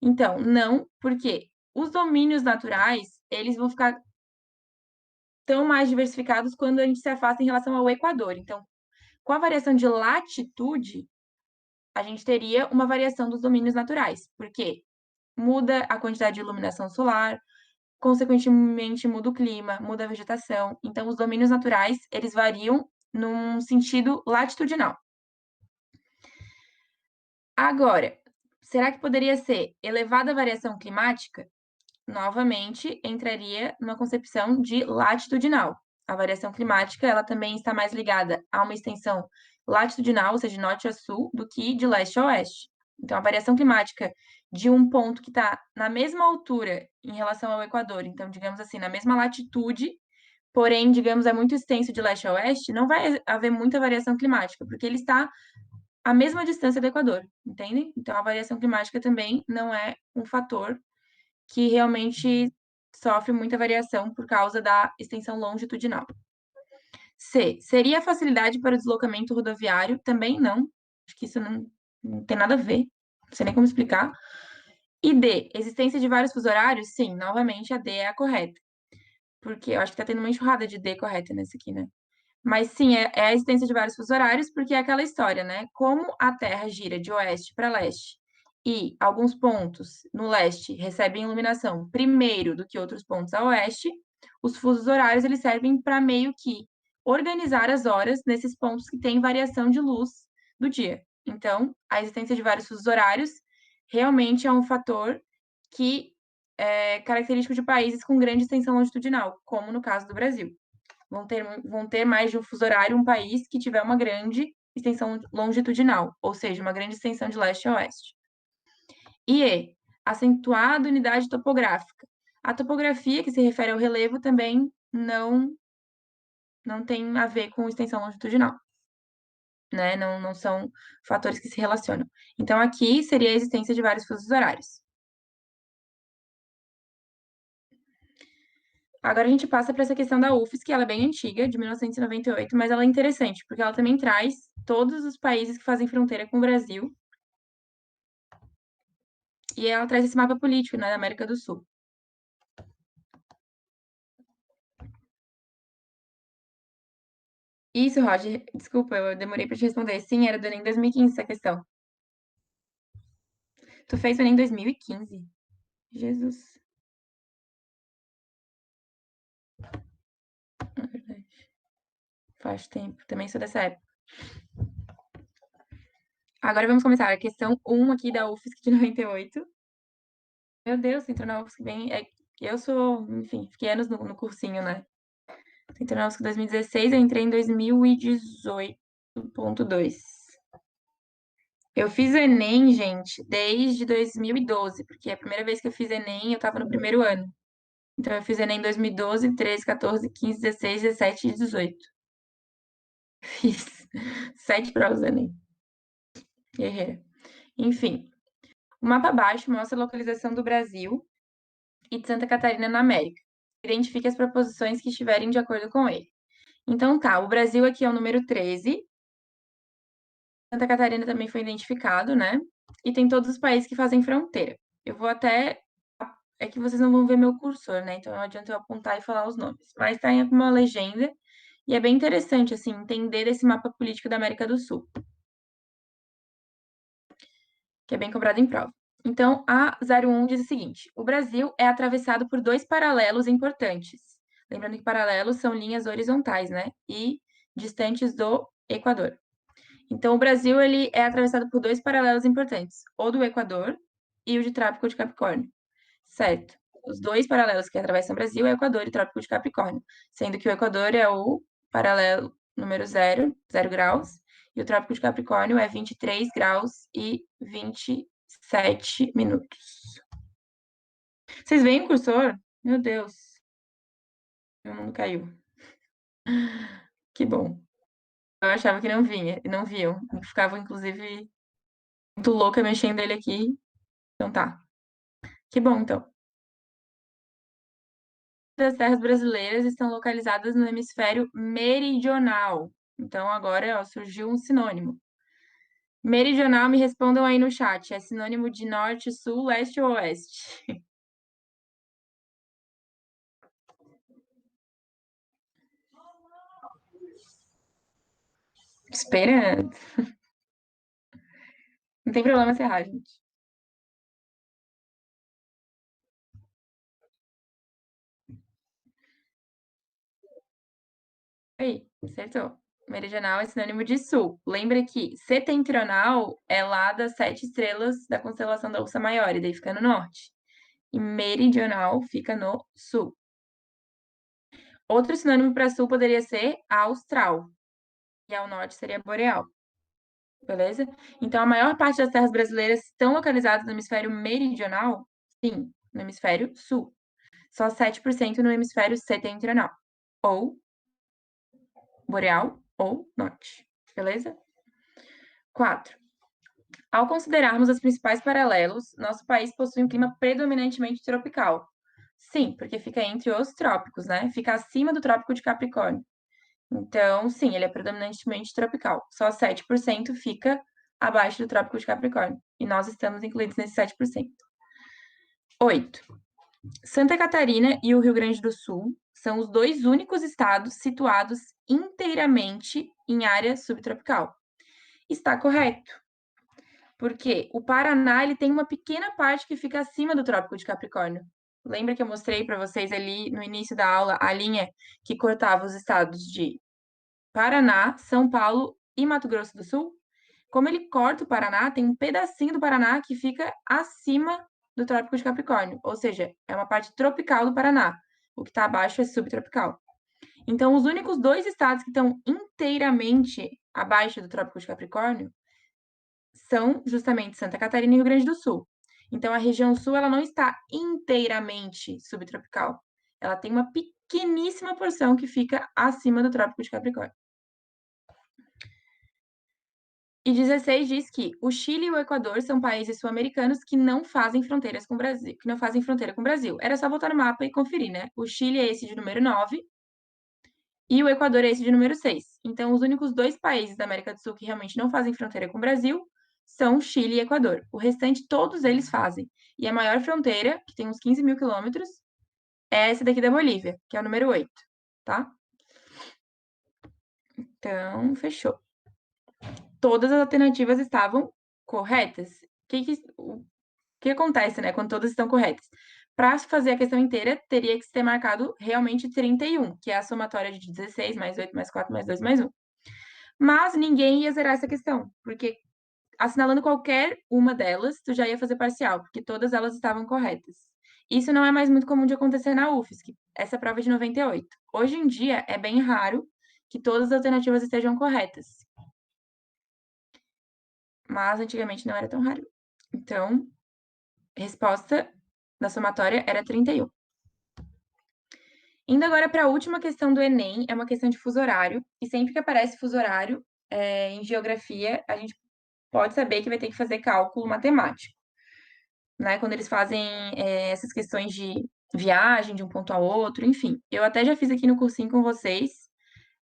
Então, não, porque os domínios naturais, eles vão ficar tão mais diversificados quando a gente se afasta em relação ao Equador. Então, com a variação de latitude, a gente teria uma variação dos domínios naturais, porque muda a quantidade de iluminação solar, consequentemente muda o clima, muda a vegetação. Então, os domínios naturais, eles variam num sentido latitudinal. Agora, será que poderia ser elevada variação climática? Novamente, entraria numa concepção de latitudinal. A variação climática, ela também está mais ligada a uma extensão latitudinal, ou seja, de norte a sul, do que de leste a oeste. Então, a variação climática de um ponto que está na mesma altura em relação ao Equador, então, digamos assim, na mesma latitude, porém, digamos, é muito extenso de leste a oeste, não vai haver muita variação climática, porque ele está à mesma distância do Equador, entendem? Então, a variação climática também não é um fator que realmente sofre muita variação por causa da extensão longitudinal. C. Seria a facilidade para o deslocamento rodoviário? Também não. Acho que isso não tem nada a ver. Não sei nem como explicar. E D. Existência de vários fusos horários? Sim, novamente a D é a correta. Porque eu acho que tá tendo uma enxurrada de D correta nesse aqui, né? Mas sim, é a existência de vários fusos horários, porque é aquela história, né? Como a Terra gira de oeste para leste e alguns pontos no leste recebem iluminação primeiro do que outros pontos a oeste, os fusos horários eles servem para meio que organizar as horas nesses pontos que têm variação de luz do dia. Então, a existência de vários fusos horários realmente é um fator que é característico de países com grande extensão longitudinal, como no caso do Brasil. Vão ter mais de um fuso horário um país que tiver uma grande extensão longitudinal, ou seja, uma grande extensão de leste a oeste. E acentuada unidade topográfica. A topografia, que se refere ao relevo, também não tem a ver com extensão longitudinal, né? Não são fatores que se relacionam. Então, aqui seria a existência de vários fusos horários. Agora a gente passa para essa questão da UFES, que ela é bem antiga, de 1998, mas ela é interessante, porque ela também traz todos os países que fazem fronteira com o Brasil. E ela traz esse mapa político, né, da América do Sul. Isso, Roger, desculpa, eu demorei para te responder. Sim, era do Enem 2015 essa questão. Tu fez o Enem 2015? Jesus, é verdade. Faz tempo. Também sou dessa época. Agora vamos começar a questão 1 aqui da UFSC de 98. Meu Deus, entrou na UFSC bem. Eu sou, enfim, fiquei anos no cursinho, né? Entrei na UFSC em 2016, eu entrei em 2018.2. Eu fiz o Enem, gente, desde 2012, porque a primeira vez que eu fiz Enem, eu tava no primeiro ano. Então, eu fiz Enem em 2012, 13, 14, 15, 16, 17 e 18. Fiz 7 provas do Enem. Guerreira. Enfim, o mapa abaixo mostra a localização do Brasil e de Santa Catarina na América. Identifique as proposições que estiverem de acordo com ele. Então, tá, o Brasil aqui é o número 13. Santa Catarina também foi identificado, né? E tem todos os países que fazem fronteira. Eu vou até É que vocês não vão ver meu cursor, né? Então não adianta eu apontar e falar os nomes. Mas tá em uma legenda e é bem interessante, assim, entender esse mapa político da América do Sul, que é bem cobrado em prova. Então, a 01 diz o seguinte: o Brasil é atravessado por dois paralelos importantes. Lembrando que paralelos são linhas horizontais, né? E distantes do Equador. Então, o Brasil ele é atravessado por dois paralelos importantes, o do Equador e o de Trópico de Capricórnio. Certo. Os dois paralelos que atravessam o Brasil é o Equador e Trópico de Capricórnio, sendo que o Equador é o paralelo número 0 graus, e o Trópico de Capricórnio é 23 graus e 27 minutos. Vocês veem o cursor? Meu Deus, meu mundo caiu. Que bom. Eu achava que não vinha, não viam. Eu ficava, inclusive, muito louca mexendo ele aqui. Então tá. Que bom, então. Das terras brasileiras estão localizadas no hemisfério meridional. Então, agora, ó, surgiu um sinônimo. Meridional, me respondam aí no chat. É sinônimo de norte, sul, leste ou oeste? Esperando. Não tem problema se errar, gente. Aí, acertou. Meridional é sinônimo de sul. Lembra que setentrional é lá das 7 estrelas da constelação da Ursa Maior, e daí fica no norte. E meridional fica no sul. Outro sinônimo para sul poderia ser austral, e ao norte seria boreal, beleza? Então, a maior parte das terras brasileiras estão localizadas no hemisfério meridional? Sim, no hemisfério sul. Só 7% no hemisfério setentrional, ou boreal ou norte, beleza? 4. Ao considerarmos os principais paralelos, nosso país possui um clima predominantemente tropical. Sim, porque fica entre os trópicos, né? Fica acima do Trópico de Capricórnio. Então, sim, ele é predominantemente tropical. Só 7% fica abaixo do Trópico de Capricórnio. E nós estamos incluídos nesse 7%. 8. Santa Catarina e o Rio Grande do Sul são os dois únicos estados situados inteiramente em área subtropical. Está correto, porque o Paraná ele tem uma pequena parte que fica acima do Trópico de Capricórnio. Lembra que eu mostrei para vocês ali no início da aula a linha que cortava os estados de Paraná, São Paulo e Mato Grosso do Sul? Como ele corta o Paraná, tem um pedacinho do Paraná que fica acima do Trópico de Capricórnio, ou seja, é uma parte tropical do Paraná. O que está abaixo é subtropical. Então, os únicos dois estados que estão inteiramente abaixo do Trópico de Capricórnio são justamente Santa Catarina e Rio Grande do Sul. Então, a região sul ela não está inteiramente subtropical. Ela tem uma pequeníssima porção que fica acima do Trópico de Capricórnio. E 16 diz que o Chile e o Equador são países sul-americanos que não fazem fronteiras com o Brasil, que não fazem fronteira com o Brasil. Era só voltar no mapa e conferir, né? O Chile é esse de número 9 e o Equador é esse de número 6. Então, os únicos dois países da América do Sul que realmente não fazem fronteira com o Brasil são Chile e Equador. O restante, todos eles fazem. E a maior fronteira, que tem uns 15 mil quilômetros, é essa daqui da Bolívia, que é o número 8, tá? Então, fechou. Todas as alternativas estavam corretas. O que acontece, né, quando todas estão corretas? Para fazer a questão inteira, teria que ser marcado realmente 31, que é a somatória de 16 mais 8 mais 4 mais 2 mais 1. Mas ninguém ia zerar essa questão, porque assinalando qualquer uma delas, tu já ia fazer parcial, porque todas elas estavam corretas. Isso não é mais muito comum de acontecer na UFSC, essa prova é de 98. Hoje em dia, é bem raro que todas as alternativas estejam corretas. Mas antigamente não era tão raro. Então, a resposta da somatória era 31. Indo agora para a última questão do Enem, é uma questão de fuso horário, e sempre que aparece fuso horário em geografia, a gente pode saber que vai ter que fazer cálculo matemático, né? Quando eles fazem essas questões de viagem de um ponto a outro, enfim. Eu até já fiz aqui no cursinho com vocês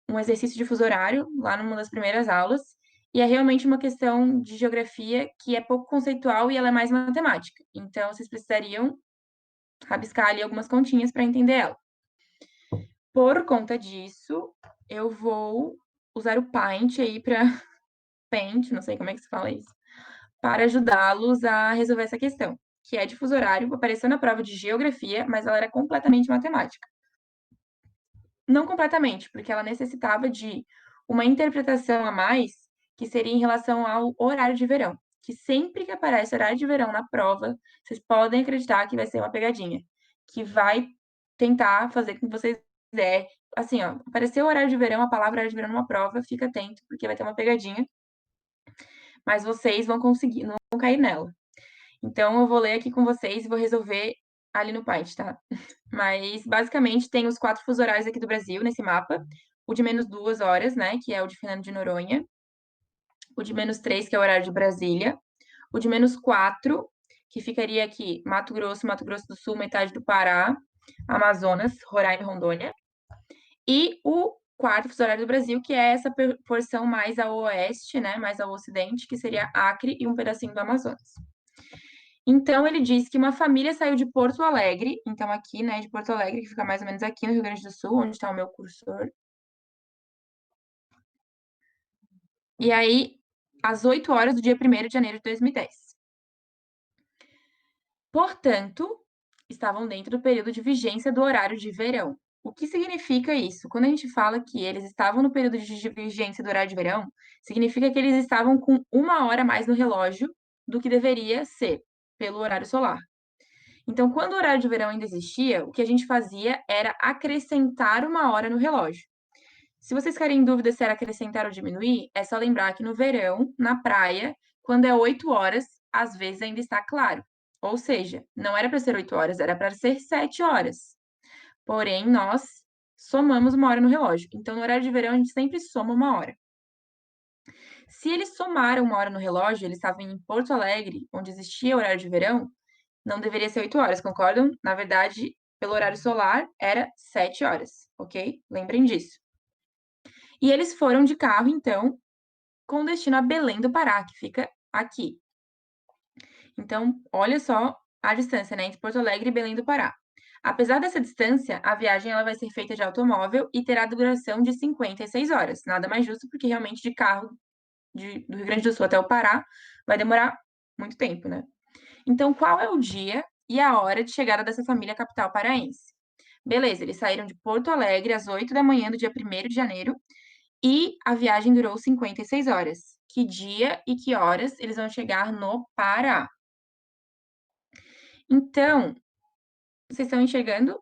um exercício de fuso horário, lá numa das primeiras aulas, e é realmente uma questão de geografia que é pouco conceitual e ela é mais matemática. Então, vocês precisariam rabiscar ali algumas continhas para entender ela. Por conta disso, eu vou usar o Paint aí para Paint, não sei como é que se fala isso, para ajudá-los a resolver essa questão, que é de fuso horário, apareceu na prova de geografia, mas ela era completamente matemática. Não completamente, porque ela necessitava de uma interpretação a mais, que seria em relação ao horário de verão. Que sempre que aparece horário de verão na prova, vocês podem acreditar que vai ser uma pegadinha, que vai tentar fazer com que vocês assim, ó, apareceu o horário de verão, a palavra horário de verão numa prova, fica atento, porque vai ter uma pegadinha, mas vocês vão conseguir, não vão cair nela. Então, eu vou ler aqui com vocês e vou resolver ali no Paint, tá? Mas, basicamente, tem os 4 fusos horários aqui do Brasil, nesse mapa. O de -2 horas, né, que é o de Fernando de Noronha. O de -3, que é o horário de Brasília. O de -4, que ficaria aqui Mato Grosso do Sul, metade do Pará, Amazonas, Roraima e Rondônia. E o quarto fuso horário do Brasil, que é essa porção mais ao oeste, né, mais ao ocidente, que seria Acre e um pedacinho do Amazonas. Então, ele diz que uma família saiu de Porto Alegre, então aqui, né, de Porto Alegre, que fica mais ou menos aqui no Rio Grande do Sul, onde está o meu cursor. E aí, às 8 horas do dia 1º de janeiro de 2010. Portanto, estavam dentro do período de vigência do horário de verão. O que significa isso? Quando a gente fala que eles estavam no período de vigência do horário de verão, significa que eles estavam com 1 hora a mais no relógio do que deveria ser, pelo horário solar. Então, quando o horário de verão ainda existia, o que a gente fazia era acrescentar 1 hora no relógio. Se vocês ficarem em dúvida se era acrescentar ou diminuir, é só lembrar que no verão, na praia, quando é 8 horas, às vezes ainda está claro. Ou seja, não era para ser 8 horas, era para ser 7 horas. Porém, nós somamos 1 hora no relógio. Então, no horário de verão, a gente sempre soma 1 hora. Se eles somaram 1 hora no relógio, eles estavam em Porto Alegre, onde existia o horário de verão, não deveria ser 8 horas, concordam? Na verdade, pelo horário solar, era 7 horas, ok? Lembrem disso. E eles foram de carro, então, com destino a Belém do Pará, que fica aqui. Então, olha só a distância, né, entre Porto Alegre e Belém do Pará. Apesar dessa distância, a viagem ela vai ser feita de automóvel e terá duração de 56 horas. Nada mais justo, porque realmente de carro do Rio Grande do Sul até o Pará vai demorar muito tempo, né? Então, qual é o dia e a hora de chegada dessa família à capital paraense? Beleza, eles saíram de Porto Alegre às 8 da manhã do dia 1º de janeiro e a viagem durou 56 horas. Que dia e que horas eles vão chegar no Pará? Então, vocês estão enxergando?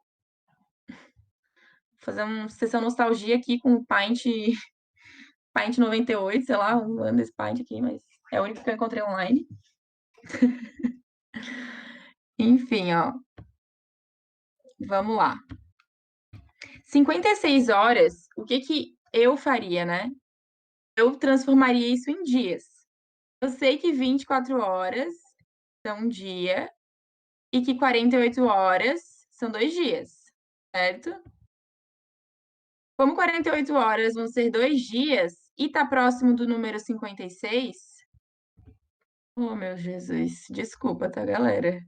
Vou fazer uma sessão nostalgia aqui com o Paint 98, sei lá, um ano desse Paint aqui, mas é o único que eu encontrei online. Enfim, ó, vamos lá. 56 horas, o que que eu faria, né? Eu transformaria isso em dias. Eu sei que 24 horas são um dia e que 48 horas são 2 dias, certo? Como 48 horas vão ser 2 dias e tá próximo do número 56, oh, meu Jesus, desculpa, tá, galera?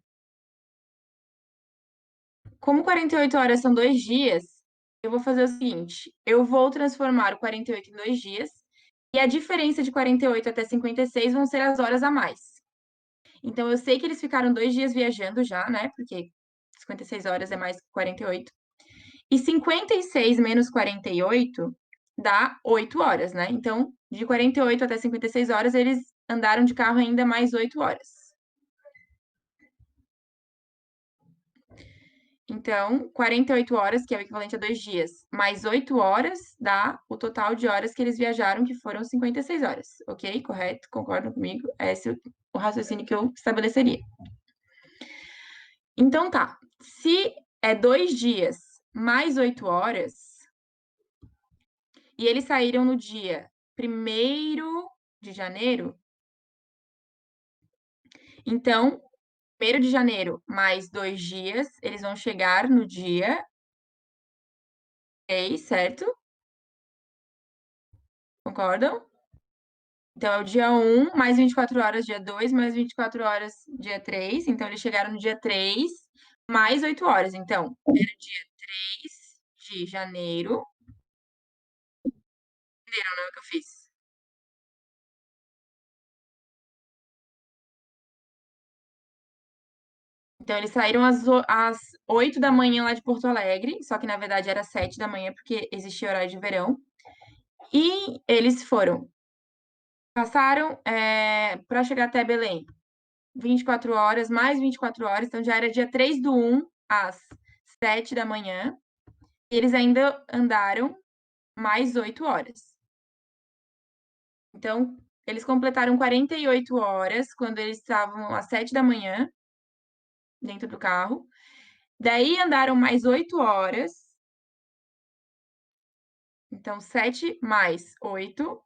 Como 48 horas são 2 dias, eu vou fazer o seguinte: eu vou transformar o 48 em 2 dias, e a diferença de 48 até 56 vão ser as horas a mais. Então, eu sei que eles ficaram 2 dias viajando já, né? Porque 56 horas é mais que 48. E 56 menos 48 dá 8 horas, né? Então, de 48 até 56 horas, eles andaram de carro ainda mais 8 horas. Então, 48 horas, que é o equivalente a 2 dias, mais 8 horas, dá o total de horas que eles viajaram, que foram 56 horas. Ok? Correto? Concordam comigo? Esse é o raciocínio que eu estabeleceria. Então, tá. Se é 2 dias mais 8 horas, e eles saíram no dia 1º de janeiro, então, 1º de janeiro mais 2 dias, eles vão chegar no dia 6, certo? Concordam? Então, é o dia 1 mais 24 horas, dia 2 mais 24 horas, dia 3. Então, eles chegaram no dia 3 mais 8 horas. Então, era dia 3 de janeiro. Entenderam, né, o que eu fiz? Então, eles saíram às 8 da manhã lá de Porto Alegre, só que na verdade era 7 da manhã, porque existia horário de verão. E eles passaram para chegar até Belém, 24 horas, mais 24 horas, então já era dia 3 do 1 às 7 da manhã. E eles ainda andaram mais 8 horas. Então, eles completaram 48 horas quando eles estavam às 7 da manhã dentro do carro. Daí andaram mais 8 horas. Então, 7 mais 8.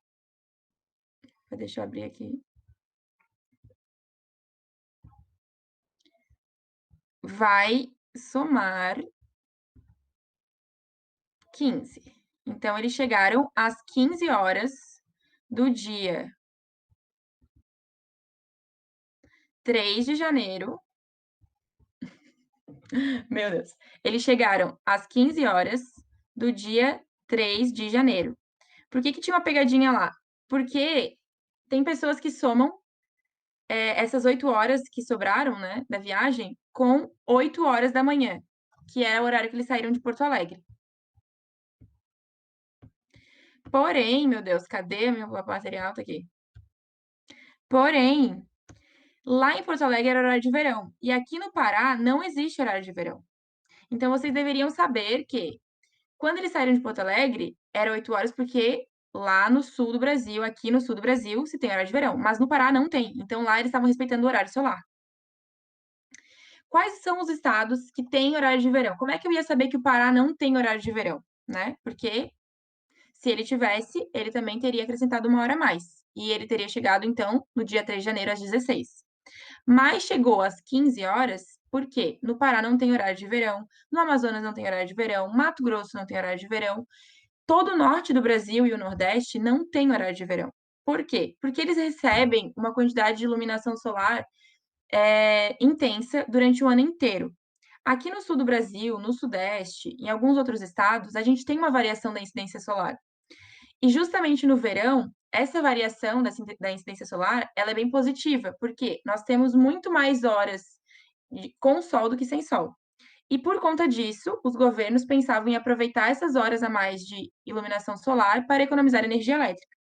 Deixa eu abrir aqui. Vai somar 15. Então, eles chegaram às 15 horas do dia 3 de janeiro. Meu Deus. Eles chegaram às 15 horas do dia 3 de janeiro. Por que que tinha uma pegadinha lá? Porque tem pessoas que somam essas 8 horas que sobraram, né, da viagem, com 8 horas da manhã, que é o horário que eles saíram de Porto Alegre. Porém, meu Deus, cadê meu material? Tá aqui. Porém, lá em Porto Alegre era horário de verão. E aqui no Pará não existe horário de verão. Então vocês deveriam saber que quando eles saíram de Porto Alegre, era 8 horas, porque lá no sul do Brasil, aqui no sul do Brasil, se tem horário de verão. Mas no Pará não tem. Então lá eles estavam respeitando o horário solar. Quais são os estados que têm horário de verão? Como é que eu ia saber que o Pará não tem horário de verão, né? Porque se ele tivesse, ele também teria acrescentado uma hora a mais. E ele teria chegado, então, no dia 3 de janeiro, às 16. Mas chegou às 15 horas, porque no Pará não tem horário de verão, no Amazonas não tem horário de verão, Mato Grosso não tem horário de verão, todo o norte do Brasil e o Nordeste não tem horário de verão. Por quê? Porque eles recebem uma quantidade de iluminação solar intensa durante o ano inteiro. Aqui no sul do Brasil, no Sudeste, em alguns outros estados, a gente tem uma variação da incidência solar. E justamente no verão, essa variação da incidência solar, ela é bem positiva, porque nós temos muito mais horas com sol do que sem sol. E por conta disso, os governos pensavam em aproveitar essas horas a mais de iluminação solar para economizar energia elétrica.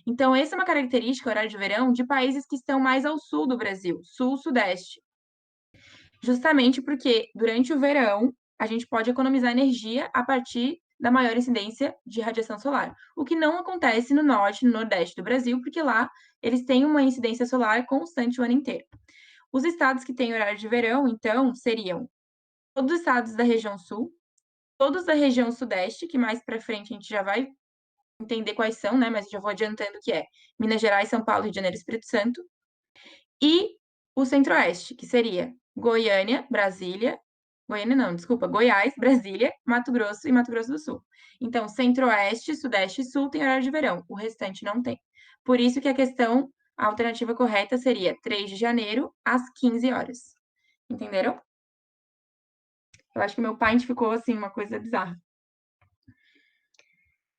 Então, essa é uma característica, horário de verão, de países que estão mais ao sul do Brasil, sul-sudeste. Justamente porque durante o verão a gente pode economizar energia a partir da maior incidência de radiação solar, o que não acontece no norte e no nordeste do Brasil, porque lá eles têm uma incidência solar constante o ano inteiro. Os estados que têm horário de verão, então, seriam todos os estados da região sul, todos da região sudeste, que mais para frente a gente já vai entender quais são, né? Mas já vou adiantando que é Minas Gerais, São Paulo, Rio de Janeiro e Espírito Santo, e o Centro-Oeste, que seria Goiânia, Brasília, Goiânia não, desculpa, Goiás, Brasília, Mato Grosso e Mato Grosso do Sul. Então, Centro-Oeste, Sudeste e Sul tem horário de verão, o restante não tem. Por isso que a alternativa correta seria 3 de janeiro, às 15 horas. Entenderam? Eu acho que meu pai ficou assim, uma coisa bizarra.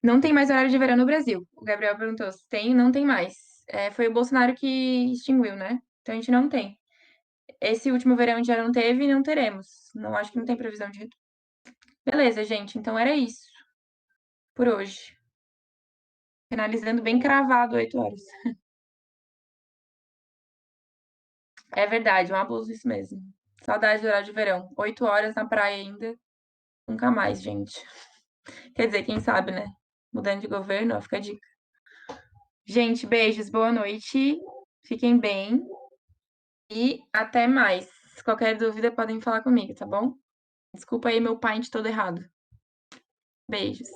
Não tem mais horário de verão no Brasil. O Gabriel perguntou se tem, não tem mais. Foi o Bolsonaro que extinguiu, né? Então a gente não tem. Esse último verão a gente já não teve e não teremos. Não acho que não tem previsão de retorno. Beleza, gente. Então era isso por hoje. Finalizando bem cravado, 8 horas. É verdade, um abuso isso mesmo. Saudade do horário de verão. 8 horas na praia ainda. Nunca mais, gente. Quer dizer, quem sabe, né? Mudando de governo, ó, fica a dica. Gente, beijos, boa noite. Fiquem bem e até mais. Qualquer dúvida podem falar comigo, tá bom? Desculpa aí meu paint todo errado. Beijos.